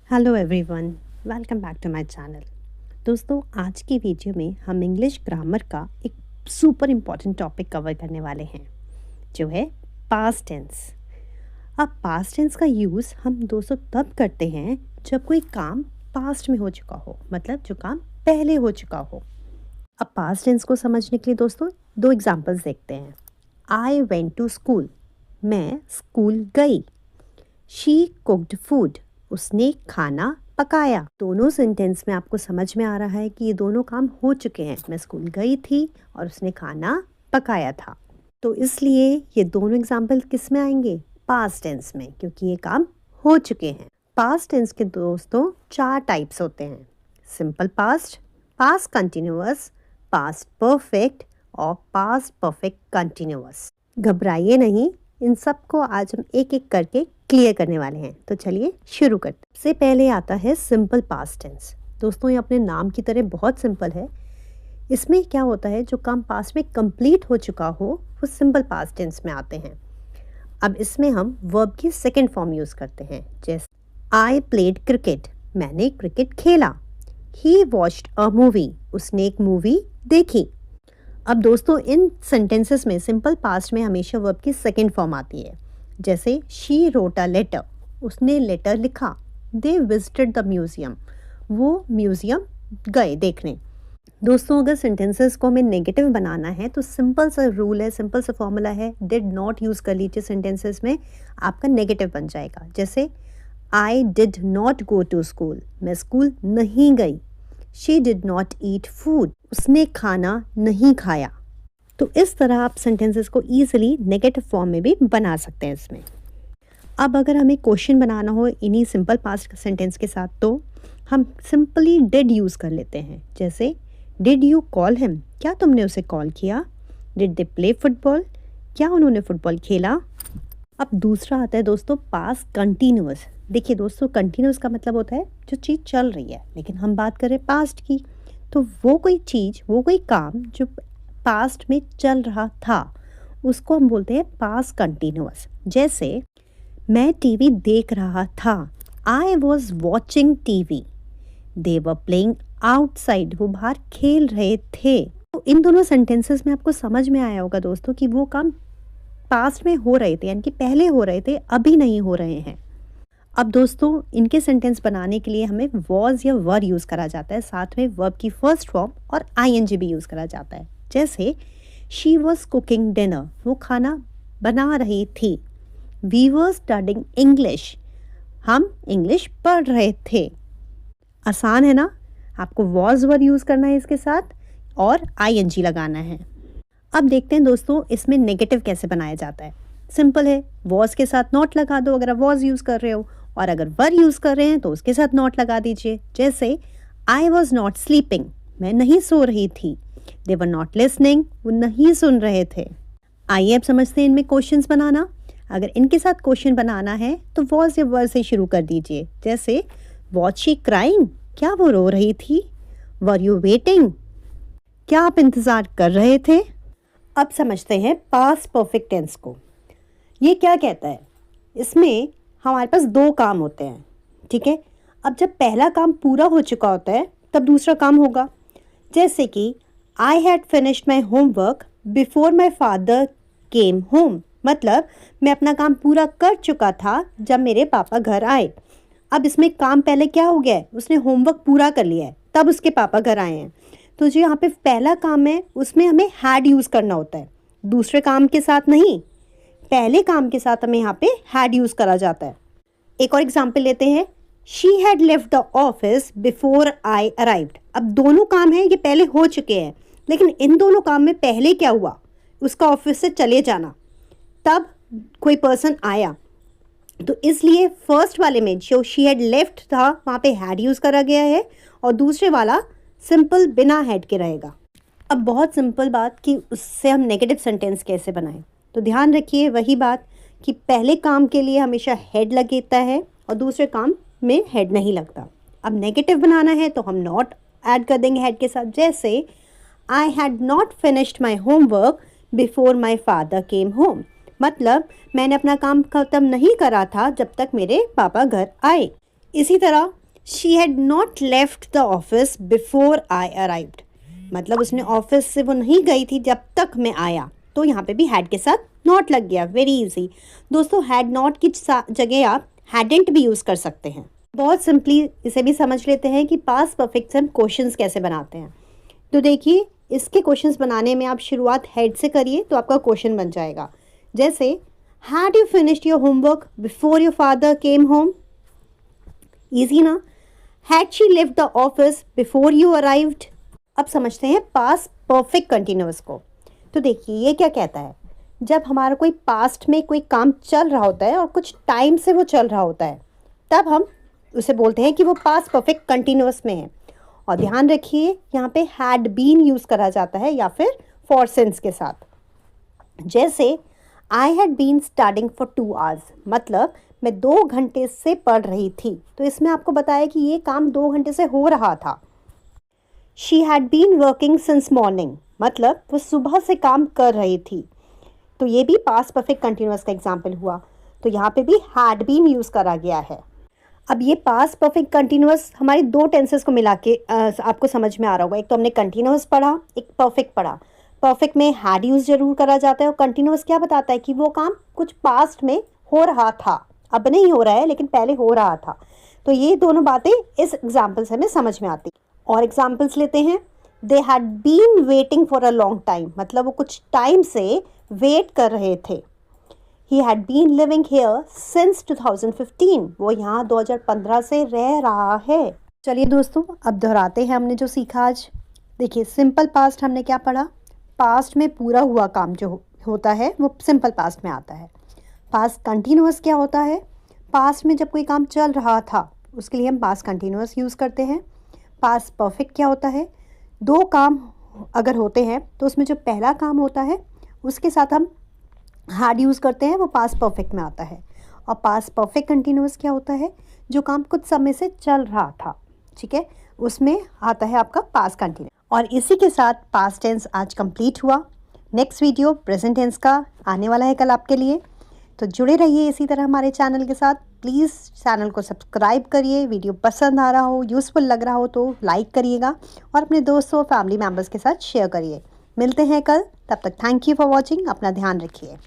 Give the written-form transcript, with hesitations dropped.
Hello everyone, welcome back to my channel. दोस्तों, आज की वीडियो में हम इंग्लिश ग्रामर का एक सुपर इम्पॉर्टेंट टॉपिक कवर करने वाले हैं, जो है पास्ट टेंस। अब पास्ट टेंस का यूज़ हम दोस्तों तब करते हैं जब कोई काम पास्ट में हो चुका हो, मतलब जो काम पहले हो चुका हो। अब पास्ट टेंस को समझने के लिए दोस्तों दो एग्जाम्पल्स देखते हैं। आई वेंट टू स्कूल, मैं स्कूल गई। शी कुक्ड फूड, उसने खाना पकाया। दोनों सेंटेंस में आपको समझ में आ रहा है कि ये दोनों काम हो चुके हैं। मैं स्कूल गई थी और उसने खाना पकाया था। तो इसलिए ये दोनों एग्जाम्पल किस में आएंगे? पास्ट टेंस में, क्योंकि ये काम हो चुके हैं। पास्ट टेंस के दोस्तों 4 टाइप्स होते हैं: simple past, past continuous, past perfect और पास्ट परफेक्ट कंटिन्यूअस। घबराइए नहीं, इन सब को आज हम एक एक करके क्लियर करने वाले हैं। तो चलिए शुरू करते हैं। सबसे पहले आता है सिंपल पास्ट टेंस। दोस्तों, ये अपने नाम की तरह बहुत सिंपल है। इसमें क्या होता है, जो काम पास्ट में कंप्लीट हो चुका हो वो सिंपल पास्ट टेंस में आते हैं। अब इसमें हम वर्ब की सेकंड फॉर्म यूज़ करते हैं, जैसे आई प्लेड क्रिकेट, मैंने क्रिकेट खेला। ही वॉच्ड अ मूवी, उसने एक मूवी देखी। अब दोस्तों, इन सेंटेंसेस में सिंपल पास्ट में हमेशा वर्ब की सेकंड फॉर्म आती है, जैसे शी रोट अ लेटर, उसने लेटर लिखा। दे विजिटेड द म्यूज़ियम, वो म्यूज़ियम गए देखने। दोस्तों, अगर सेंटेंसेस को हमें नेगेटिव बनाना है तो सिंपल सा रूल है, सिंपल सा फॉर्मूला है, डिड नॉट यूज़ कर लीजिए सेंटेंसेस में, आपका नेगेटिव बन जाएगा। जैसे I did not go to school, मैं स्कूल नहीं गई। She did not eat food, उसने खाना नहीं खाया। तो इस तरह आप सेंटेंसेस को ईजिली नेगेटिव फॉर्म में भी बना सकते हैं इसमें। अब अगर हमें क्वेश्चन बनाना हो इन्हीं सिंपल पास्ट सेंटेंस के साथ, तो हम सिंपली डिड यूज़ कर लेते हैं। जैसे डिड यू कॉल हिम, क्या तुमने उसे कॉल किया। डिड दे प्ले फुटबॉल, क्या उन्होंने फुटबॉल खेला। अब दूसरा आता है दोस्तों पास्ट कंटिन्यूअस। देखिए दोस्तों, कंटिन्यूअस का मतलब होता है जो चीज़ चल रही है, लेकिन हम बात करें पास्ट की, तो वो कोई चीज़, वो कोई काम जो पास्ट में चल रहा था, उसको हम बोलते हैं पास्ट कंटिन्यूअस। जैसे मैं टीवी देख रहा था, I was watching TV. They were playing outside, वो बाहर खेल रहे थे। तो इन दोनों सेंटेंसेस में आपको समझ में आया होगा दोस्तों कि वो काम पास्ट में हो रहे थे, यानी कि पहले हो रहे थे, अभी नहीं हो रहे हैं। अब दोस्तों, इनके सेंटेंस बनाने के लिए हमें वॉज या वर यूज़ करा जाता है, साथ में वर्ब की फर्स्ट फॉर्म और आईएनजी भी यूज़ करा जाता है। जैसे शी वॉज कुकिंग डिनर, वो खाना बना रही थी। वी वर स्टडिंग इंग्लिश, हम इंग्लिश पढ़ रहे थे। आसान है ना? आपको वॉज वर यूज़ करना है इसके साथ और आईएनजी लगाना है। अब देखते हैं दोस्तों इसमें नेगेटिव कैसे बनाया जाता है। सिंपल है, वॉज के साथ नॉट लगा दो अगर आप वॉज यूज़ कर रहे हो, और अगर वर यूज़ कर रहे हैं तो उसके साथ नॉट लगा दीजिए। जैसे आई वॉज नॉट स्लीपिंग, मैं नहीं सो रही थी। दे वर नॉट लिसनिंग, वो नहीं सुन रहे थे। आइए अब समझते हैं इनमें क्वेश्चंस बनाना। अगर इनके साथ क्वेश्चन बनाना है तो वॉज या वर से शुरू कर दीजिए। जैसे वॉज शी क्राइंग, क्या वो रो रही थी। वर यू वेटिंग, क्या आप इंतज़ार कर रहे थे। अब समझते हैं पास्ट परफेक्ट टेंस को। ये क्या कहता है? इसमें हमारे पास 2 काम होते हैं, ठीक है। अब जब पहला काम पूरा हो चुका होता है तब दूसरा काम होगा। जैसे कि I had finished my homework before my father came home, मतलब मैं अपना काम पूरा कर चुका था जब मेरे पापा घर आए। अब इसमें काम पहले क्या हो गया है, उसने होमवर्क पूरा कर लिया है, तब उसके पापा घर आए हैं। तो जो यहाँ पे पहला काम है उसमें हमें हैड यूज़ करना होता है, दूसरे काम के साथ नहीं। पहले काम के साथ हमें यहाँ पे हैड यूज़ करा जाता है। एक और एग्जाम्पल लेते हैं। She had left the office before I arrived. अब दोनों काम हैं, ये पहले हो चुके हैं, लेकिन इन दोनों काम में पहले क्या हुआ, उसका ऑफिस से चले जाना, तब कोई पर्सन आया। तो इसलिए फर्स्ट वाले में जो शी हैड लेफ्ट था वहाँ पे हैड यूज़ करा गया है, और दूसरे वाला सिंपल बिना हैड के रहेगा। अब बहुत सिंपल बात कि उससे हम नेगेटिव सेंटेंस कैसे बनाएं, तो ध्यान रखिए वही बात कि पहले काम के लिए हमेशा हेड लगता है और दूसरे काम में हेड नहीं लगता। अब नेगेटिव बनाना है तो हम नॉट ऐड कर देंगे हेड के साथ। जैसे I had not finished my homework before my father came home, मतलब मैंने अपना काम ख़त्म नहीं करा था जब तक मेरे पापा घर आए। इसी तरह she had not left the office before I arrived, मतलब उसने ऑफिस से वो नहीं गई थी जब तक मैं आया, तो यहाँ पे भी हैड के साथ नॉट लग गया। वेरी इजी दोस्तों, हैड नॉट की जगह आप हैडेंट भी यूज़ कर सकते हैं। बहुत सिंपली इसे भी समझ लेते हैं कि पास्ट परफेक्ट से हम क्वेश्चंस कैसे बनाते हैं। तो देखिए, इसके क्वेश्चंस बनाने में आप शुरुआत हैड से करिए तो आपका क्वेश्चन बन जाएगा। जैसे had you finished your homework before your father came home, easy ना। Had she left the office before you arrived. अब समझते हैं पास्ट परफेक्ट कंटिन्यूअस को। तो देखिए ये क्या कहता है, जब हमारा कोई पास्ट में कोई काम चल रहा होता है और कुछ टाइम से वो चल रहा होता है, तब हम उसे बोलते हैं कि वो पास्ट परफेक्ट कंटिन्यूअस में है। और ध्यान रखिए यहाँ पे हैड बीन यूज़ करा जाता है या फिर फॉर सिंस के साथ। जैसे I had been studying for 2 hours, मतलब मैं 2 घंटे से पढ़ रही थी, तो इसमें आपको बताया कि ये काम 2 घंटे से हो रहा था। She had been working since morning, मतलब वो सुबह से काम कर रही थी, तो ये भी पास्ट परफेक्ट कंटिन्यूअस का एग्जाम्पल हुआ। तो यहाँ पे भी हैड बीन यूज़ करा गया है। अब ये पास्ट परफेक्ट कंटिन्यूअस हमारे 2 टेंसेस को मिला के आपको समझ में आ रहा होगा। एक तो हमने कंटिन्यूअस पढ़ा, एक परफेक्ट पढ़ा। परफेक्ट में हैड यूज़ जरूर करा जाता है और कंटिन्यूअस क्या बताता है कि वो काम कुछ पास्ट में हो रहा था, अब नहीं हो रहा है लेकिन पहले हो रहा था। तो ये दोनों बातें इस एग्जाम्पल से हमें समझ में आती। और एग्जाम्पल्स लेते हैं। They had been waiting for a long time, मतलब वो कुछ टाइम से वेट कर रहे थे। He had been living here since 2015, वो यहाँ 2015 से रह रहा है। चलिए दोस्तों, अब दोहराते हैं हमने जो सीखा आज। देखिए, सिंपल पास्ट हमने क्या पढ़ा, पास्ट में पूरा हुआ काम जो होता है वो सिंपल पास्ट में आता है। पास्ट कंटिन्यूअस क्या होता है, पास्ट में जब कोई काम चल रहा था उसके लिए हम पास्ट कंटिन्यूअस यूज़ करते हैं। पास्ट परफेक्ट क्या होता है, 2 काम अगर होते हैं तो उसमें जो पहला काम होता है उसके साथ हम हैड यूज़ करते हैं, वो पास्ट परफेक्ट में आता है। और पास्ट परफेक्ट कंटिन्यूअस क्या होता है, जो काम कुछ समय से चल रहा था, ठीक है, उसमें आता है आपका पास्ट कंटिन्यूअस। और इसी के साथ पास्ट टेंस आज कंप्लीट हुआ। नेक्स्ट वीडियो प्रेजेंट टेंस का आने वाला है कल आपके लिए, तो जुड़े रहिए इसी तरह हमारे चैनल के साथ। प्लीज़ चैनल को सब्सक्राइब करिए, वीडियो पसंद आ रहा हो, यूज़फुल लग रहा हो तो लाइक करिएगा और अपने दोस्तों फैमिली मेम्बर्स के साथ शेयर करिए। मिलते हैं कल, तब तक थैंक यू फॉर वॉचिंग, अपना ध्यान रखिए।